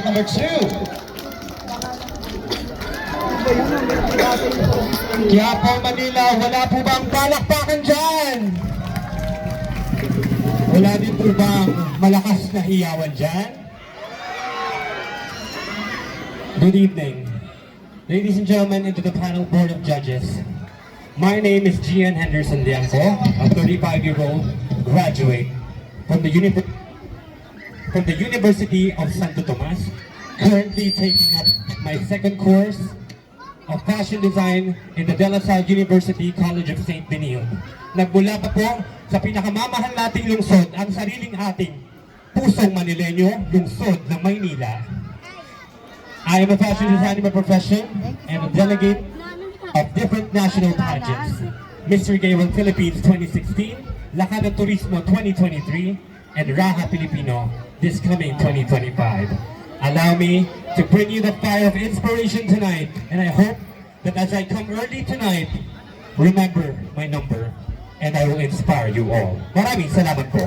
candidate number 2. Quiapo, Manila, wala po bang palakpakan dyan? Wala din po bang malakas na hiyawan dyan? Good evening, ladies and gentlemen, and to the panel board of judges. My name is Gian Henderson Lianco, a 35-year-old graduate from the University of Santo Tomas, currently taking up my second course of fashion design in the De La Salle University College of St. Benilde. Nagmula pa po sa pinakamamahal nating lungsod, ang sariling ating pusong Manileño, lungsod ng Maynila. I am a fashion designer by profession and a delegate of different national pageants. Mr. Gay World Philippines 2016, Lakada Turismo 2023, and Raha Filipino this coming 2025. Allow me to bring you the fire of inspiration tonight, and I hope that as I come early tonight, remember my number, and I will inspire you all. Maraming salamat po.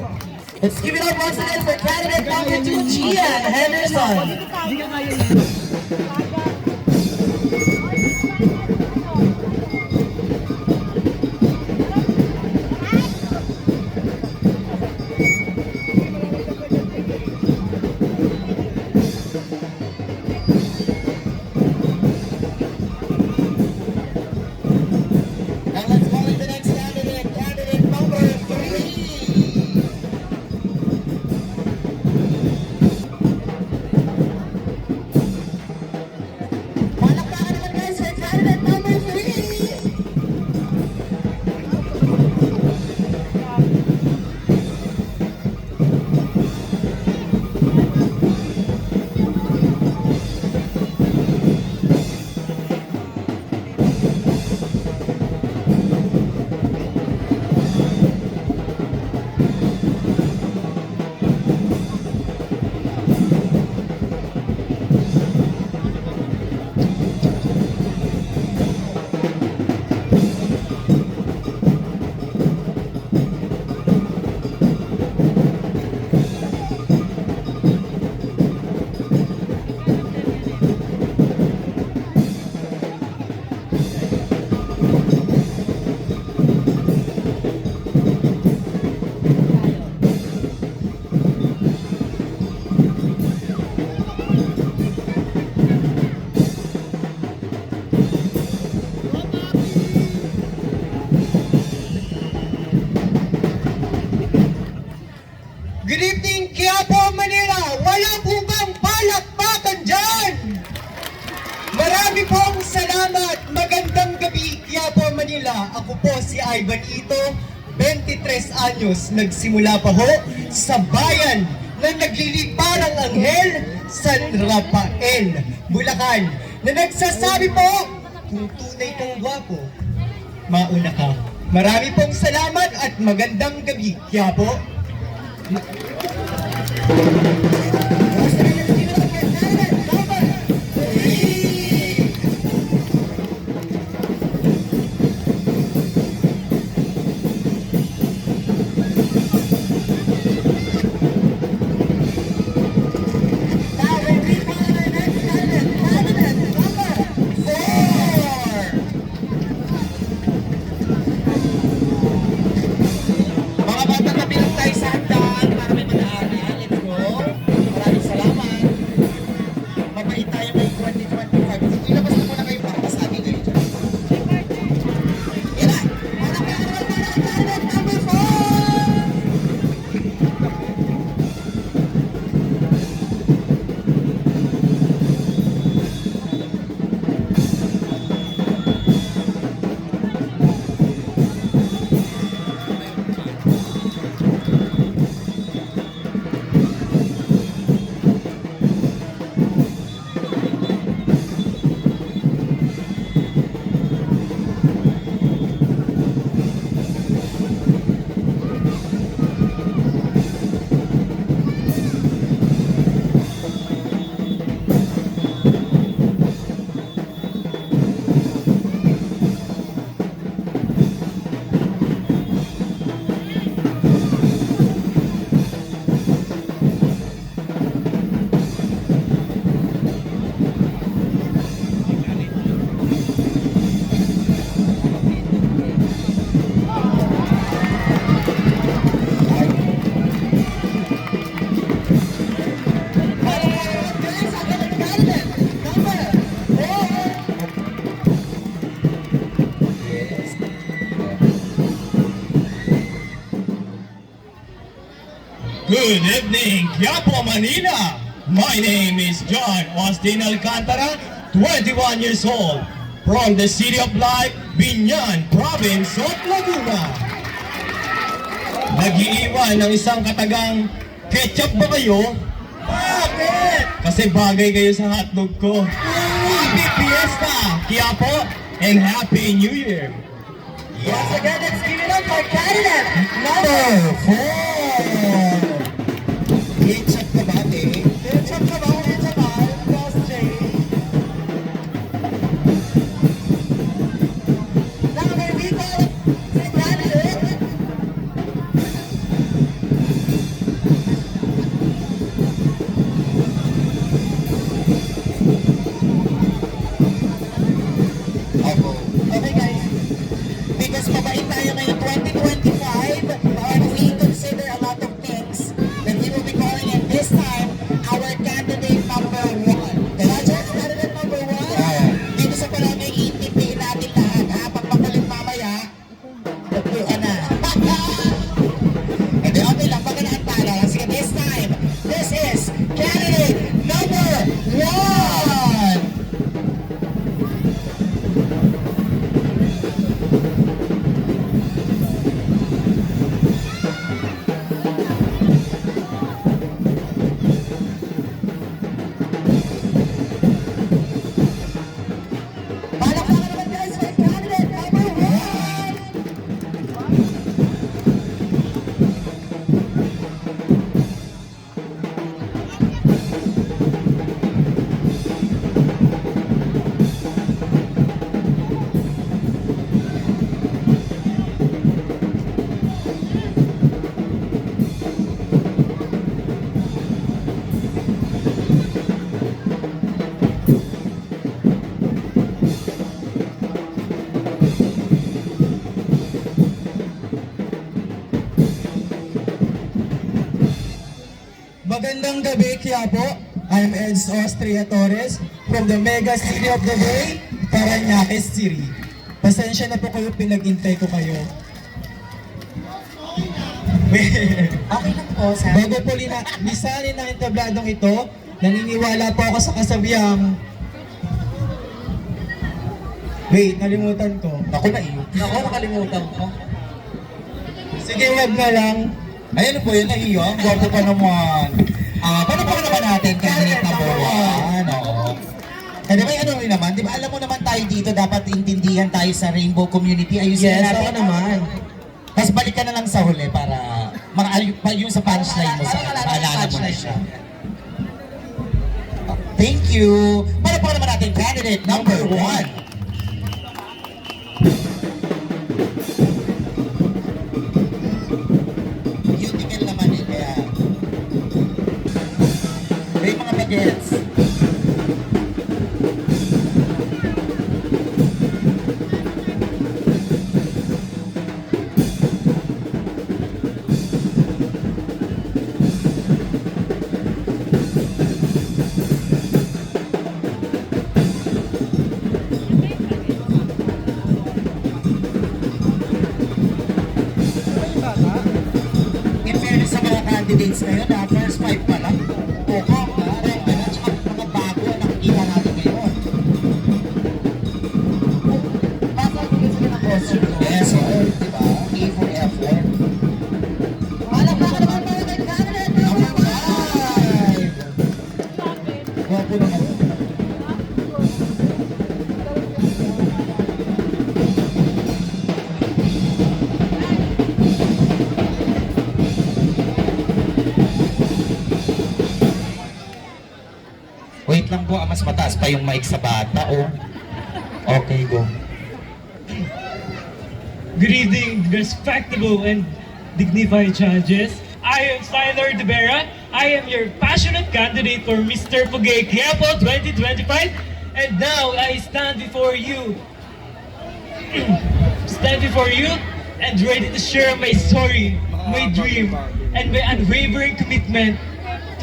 Let's give it up once again for candidate number 2, Gian Henderson. And let's call in the next candidate, candidate number 3. Palakpakan naman guys for candidate number 3. Good evening, Quiapo, Manila! Wala po bang palakpakan dyan? Marami pong salamat. Magandang gabi, Quiapo, Manila. Ako po si Ivan Ito, 23 anyos. Nagsimula pa ho sa bayan na nagliliparang anghel, San Rafael, Bulacan, na nagsasabi po, kung tunay kang gwapo, mauna ka. Marami pong salamat at magandang gabi, Quiapo. Mga bata, tabi lang tayo sa handaan para may madaanan. Let's go. Good evening, Quiapo, Manila. My name is John Austin Alcantara, 21 years old, from the City of Light, Binyan, Province of Laguna. Nag-iiwan ng isang katagang ketchup ba kayo? Bakit? Kasi bagay kayo sa hotdog ko. Happy Fiesta, Quiapo, and Happy New Year. Once again, let's give it up for candidate Number number 4. Ketchup ka ba, eh? Ketchup ka ba? Ketchup ba? Boss J. Now, may we call the candidate. Okay guys, because mabait tayo ngayon 2025, and we consider a lot of things that we will be calling in this time our candidate number 1. Roger, candidate number 1. Dito sa palagay, iintindihin natin lahat ha, pag makulit mamaya, tagpo ka na. Hindi, okay lang, pagkanaan tala. Sige, this time, this is candidate number 1. Palakpakan naman guys for candidate number 1. Magandang gabi, Quiapo. I'm Eds Austria Torres from the mega city of the day, Parañaque City. Pasensya na po kayo, pinag-intay ko kayo. Okay lang po, sir. Bago po lisanin ng entabladong ito, naniniwala po ako sa kasabihang... Wait, nalimutan ko. Ako na iyo. Ako, nakalimutan ko. Sige, wag na lang. Ayan po yun na iyo. Ang gwapo pa naman. Paano pa naman natin candidate number 1? Oo. Eh, di ba ano rin naman? Di ba alam mo naman tayo dito, dapat intindihan tayo sa rainbow community. Ayusin Yes, natin. ako naman. Tapos balik ka na lang sa huli para yung sa punchline mo sa maalala mo na siya. Thank you. Paano pa naman natin candidate number 1? Cuticle naman eh, kaya may mga bagets. In fairness sa mga candidates ngayon, first 5 pa lang. Oo, at saka mga bago ang nakikita natin ngayon. Yes, oo, di ba? A for effort. Palakpakan naman po kay candidate number 1. Gwapo naman. Wait lang po, mas mataas pa yung mic sa bata, oh. Okay, go. Good evening, respectable and dignified judges. I am Tyler De Vera. I am your passionate candidate for Mr. Pugay Quiapo 2025. And now I stand before you. And ready to share my story, my dream, and my unwavering commitment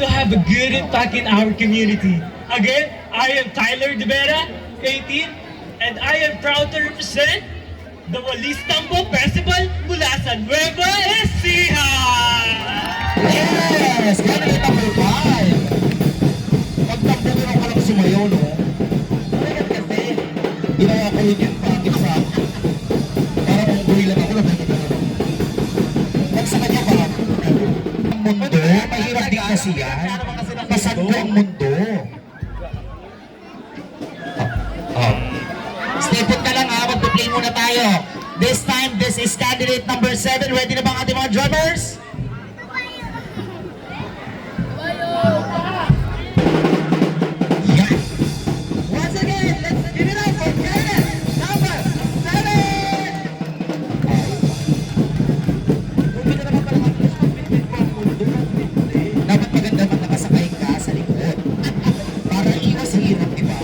to have a good impact in our community. Again, I am Tyler De Vera, 18, and I am proud to represent the Walis Tambo Festival mula sa Nueva Ecija! Yes! Candidate number 5. Pagtampunan ka lang sumayaw, no? Bakit kasi? Ginawa ko yun yung practice sa para kung gorilla ako na Pag sa kanya ba? ang mundo, mahirap din kasi yan. Pasan ko ang mundo. Stay put ka lang ha, magpa-play muna tayo. This time, this is candidate number 7. Ready na ba ang ating mga drummers? Yan. Once again, let's give it up for candidate number 7! Dapat maganda man nakasakay ka sa likod. Para iwas hirap, di ba?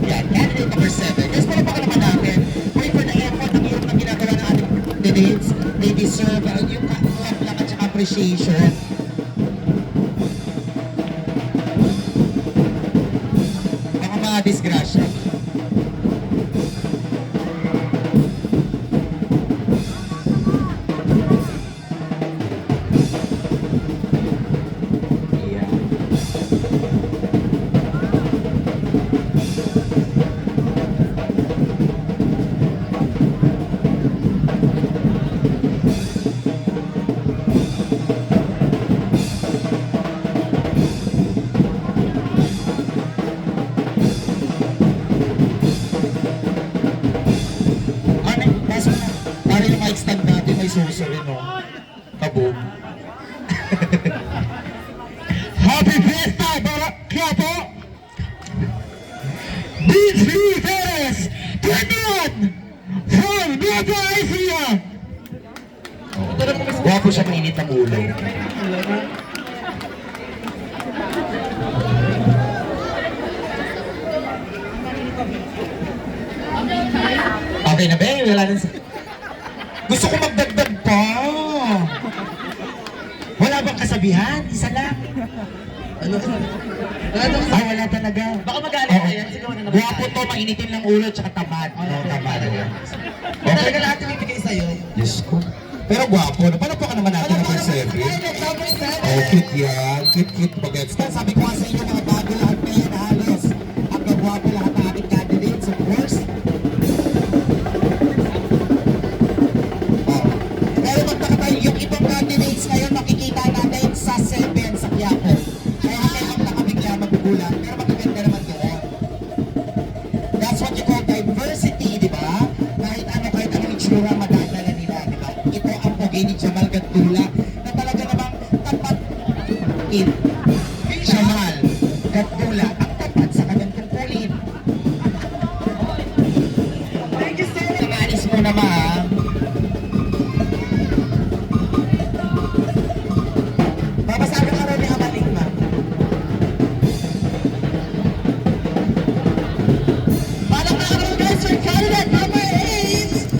Yan, candidate number 7. Yes, pala pa ka naman natin. Pray for the effort ng hirap na ginagawa ng ating candidates. They deserve yung kakuha lang at saka appreciation. Mga mga disgrasya. Ano, para yung mic stand natin may susunod, no? Kaboom. Happy birthday, Quiapo! DJ Perez, 21! From Nueva Ecija! Wapo siya mainit ang ulo. Okay na ba? Wala na Gusto ko magdagdag pa! Wala bang kasabihan? Isa lang. Ano? Ay, wala talaga. Baka magalit na yan. Sino na naman? Guwapo to, mainitin ng ulo, tsaka tamad. No, tamad. Talaga lahat yung ibigay sa'yo. Diyos ko. Pero guwapo, napalapa ka naman natin ng perseverance. Oh, cute yan. Cute bagets. Sabi ko nga sa inyo, mga bago lahat na yan, halos. Ang gagwapo lahat ng ating candidates, of course. Oh. Pero magtaka tayo, yung ibang candidates ngayon, makikita natin sa 7 sa Quiapo. Kaya kayo ang nakabigla magugulat, pero magaganda naman doon. That's what you call diversity, di ba? Kahit anong itsura, madadala nila, di ba? Ito ang pagay ni Jamal Gatdula, na talaga namang tapat in Jamal Gatdula, ang tapat sa kanyang tungkulin. Thank you, sir. Nangalis mo naman, ha? Babasaga ka rin ni Amaling, ma. Paano ka naman guys for candidate number 8?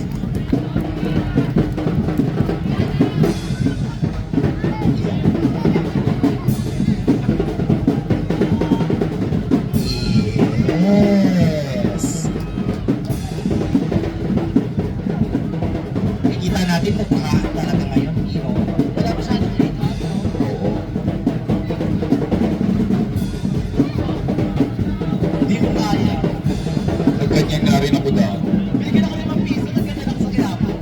Yes. Nakikita natin mukhaan talaga ngayon, wala masyadong late. Oo. Hindi mo kaya. Nagganyan na rin ako daan. Binigyan ako 5 piso, nagkanda lang sa Quiapo.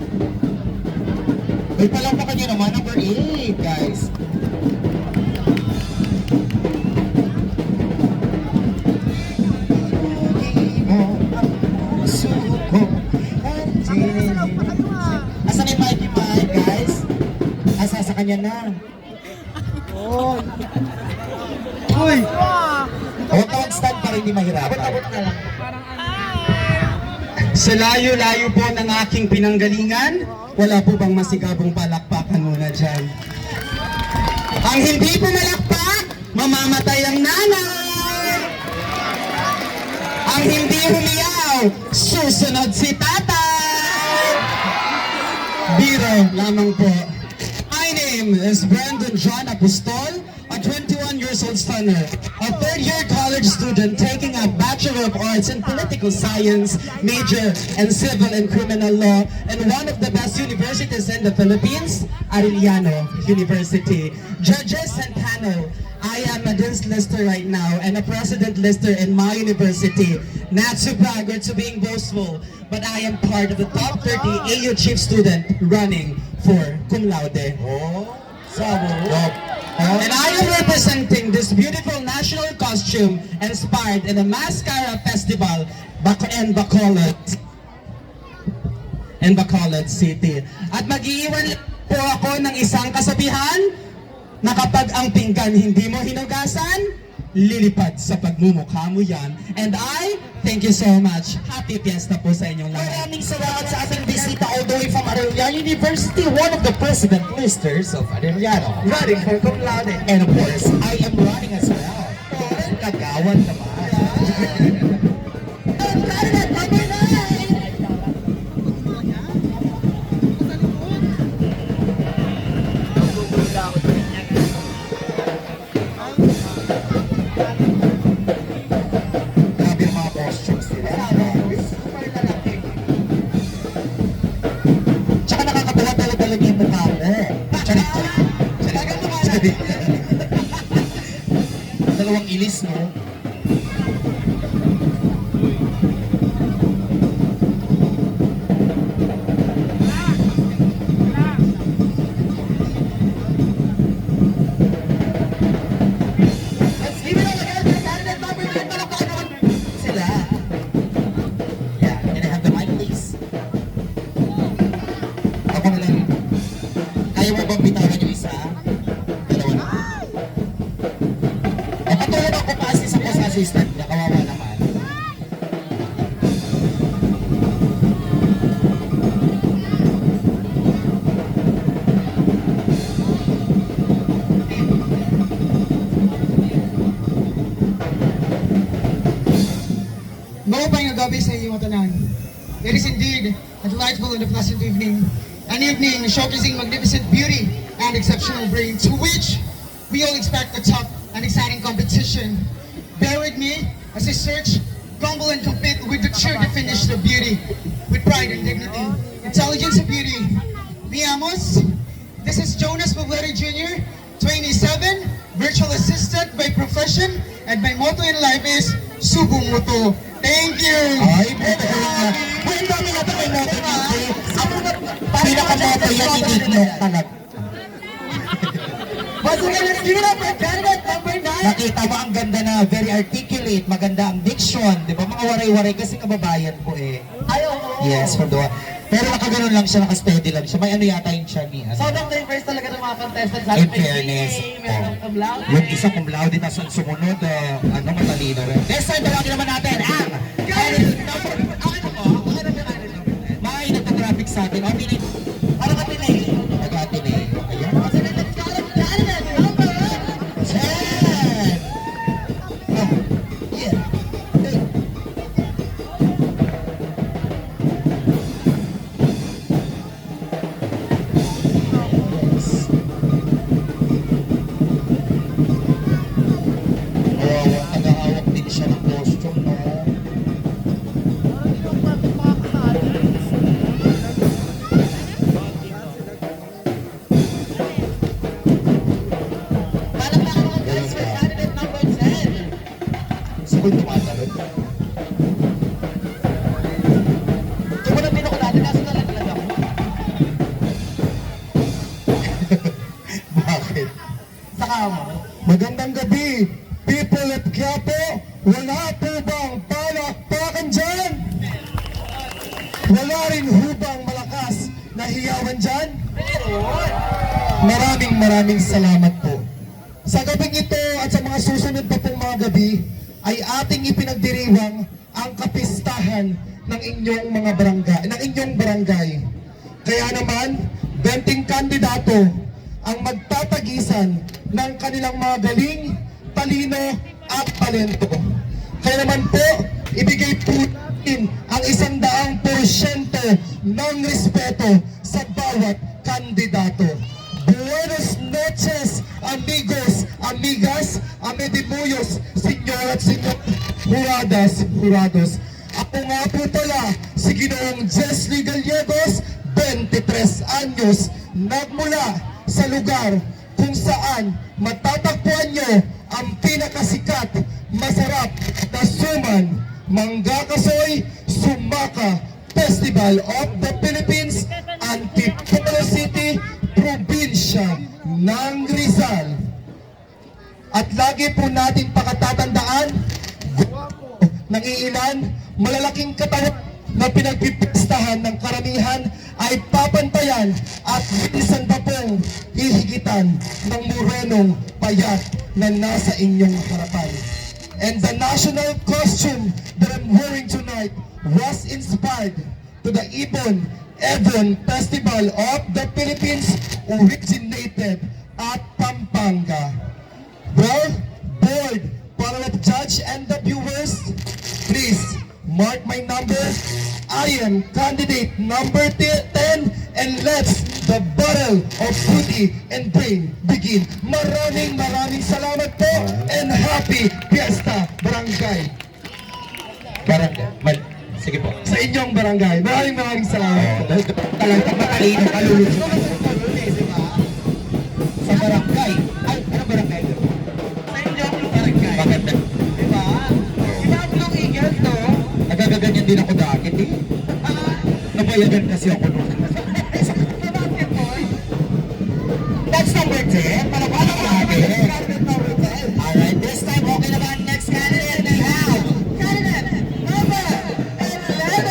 Ay, palampakan nyo naman, number 8, guys. Asan yung mic, guys? Asa sa kanya na. Uy! Huwag ka mag-stand para hindi mahirapan. Abot na lang. Sa layo-layo po ng aking pinanggalingan, wala po bang masigabong palakpakan muna dyan? Ang hindi po malakpak, mamamatay ang nanay! Ang hindi humiyaw, susunod si tatay! Biro lamang po. My name is Brandon John Apostol, a 21 years old stunner, a third-year college student taking a bachelor's Bachelor of Arts in Political Science, major in Civil and Criminal Law, and one of the best universities in the Philippines, Arellano University. Judges and panel, I am a Dean's Lister right now and a President Lister in my university. Not to brag or to being boastful, but I am part of the top 30 AU Chief Student running for cum laude. And I am representing this beautiful national costume inspired in the Mascara Festival in Bacolod City. At mag-iiwan po ako ng isang kasabihan na kapag ang pinggan hindi mo hinugasan, lilipad sa pagmumukha mo yan. And I thank you so much. Happy Fiesta po sa inyong lahat. Maraming salamat sa ating bisita all the way from Arellano University, one of the President Listers of Arellano. Running for cum laude. And of course, I am running as well. Kagawan naman. Grabe yung mga costumes nila. Tsaka nakakatawa talaga yung mukha mo. Charit. Dalawang ilis, no? Let's give it all again to candidate number 9. Palakpakan naman sila. Yeah, can I have the mic, please? Ako na lang. Kaya mo bang bitawan yung isa? Dalawa na. O patulog ako pa-assist ako sa assistant niya. Kawawa naman. Maupay nga gabi sa iyong tanan. It is indeed a delightful and a pleasant evening. An evening showcasing magnificent beauty and exceptional brain, to which we all expect a tough and exciting competition. Bear with me as I search, grumble, and compete with the true definition of beauty, with pride and dignity, intelligence and beauty. Veamos, this is Jonas Poblete Jr., 27, virtual assistant by profession, and my motto in life is Subo Moto. Thank you! Ay, moto ko lang. Uy, ang dami na ito may moto dito. Ako na, pinaka-moto yan, inignok talaga. Let's give it up for candidate number 9. Nakita mo ang ganda na, very articulate, maganda ang diction, di ba? Mga waray-waray kasi kababayan po eh. Ay, oo. Yes, from the Pero nakaganon lang siya, naka-steady lang siya. May ano yata yung siya niya. Sobrang diverse talaga ng mga contestants. In fairness, Meron cum laude. yung isa cum laude, tapos ang sumunod, ano, matalino rin. This time, dalawin naman natin ang candidate number... Okay na po, okay na po. May nagpa-graphic sa atin. O, pinay... Ano ka pinay? Nag-atinay. Ayan. Candidate number 10! Oh, yeah. Nag-ahawak din siya ng costume, no? Palakpakan mga friends for candidate number 10. Sabay tumatalon. Ito mo na pinako natin, kaso nalaglag ako. Bakit? Saka mo. Magandang gabi, people of Quiapo. Wala po bang palakpakan dyan? Wala rin hubang malakas na hiyawan dyan? Maraming salamat po. Sa gabing ito at sa mga susunod pa pong mga gabi, ay ating ipinagdiriwang ang kapistahan ng inyong mga barangay, ng inyong barangay. Kaya naman, 20 kandidato ang magtatagisan ng kanilang mga galing, talino at talento. Kaya naman po, ibigay po natin ang 100% ng respeto sa bawat kandidato. Buenos noches, amigos, amigas, amedimuyos, senyor at senyor. Juradas, jurados. Ako nga po pala si Ginoong Jesly Gallegos, 23 anyos, nagmula sa lugar kung saan matatagpuan nyo ang pinakasikat, masarap na suman, Mangga Kasoy Sumaka Festival of the Philippines, Antipolo City, probinsya ng Rizal. At lagi po natin pakatatandaan, nangiilan, malalaking katawan na pinagpipistahan ng karamihan ay papantayan at minsan pa pong hihigitan ng morenong payat na nasa inyong harapan. And the national costume that I'm wearing tonight was inspired to the Ibon Festival of the Philippines, originated at Pampanga. Well, board, para judge and the viewers, please mark my number. I am candidate number 10, and let's the battle of beauty and brain begin. Maraming salamat po and happy Fiesta Barangay. Sige po. Sa inyong barangay. Maraming salamat po. Talagang matalino, kaluluto. Sa barangay. Ay, ano barangay? Sa inyong barangay. Maganda. Diba? Diba ang Blue Eagle to? Nagagaganyan din ako dati, eh. Nabayagan kasi ako noon. That's number 10. Palapala natin. Alright, this time okay na ba ang next candidate?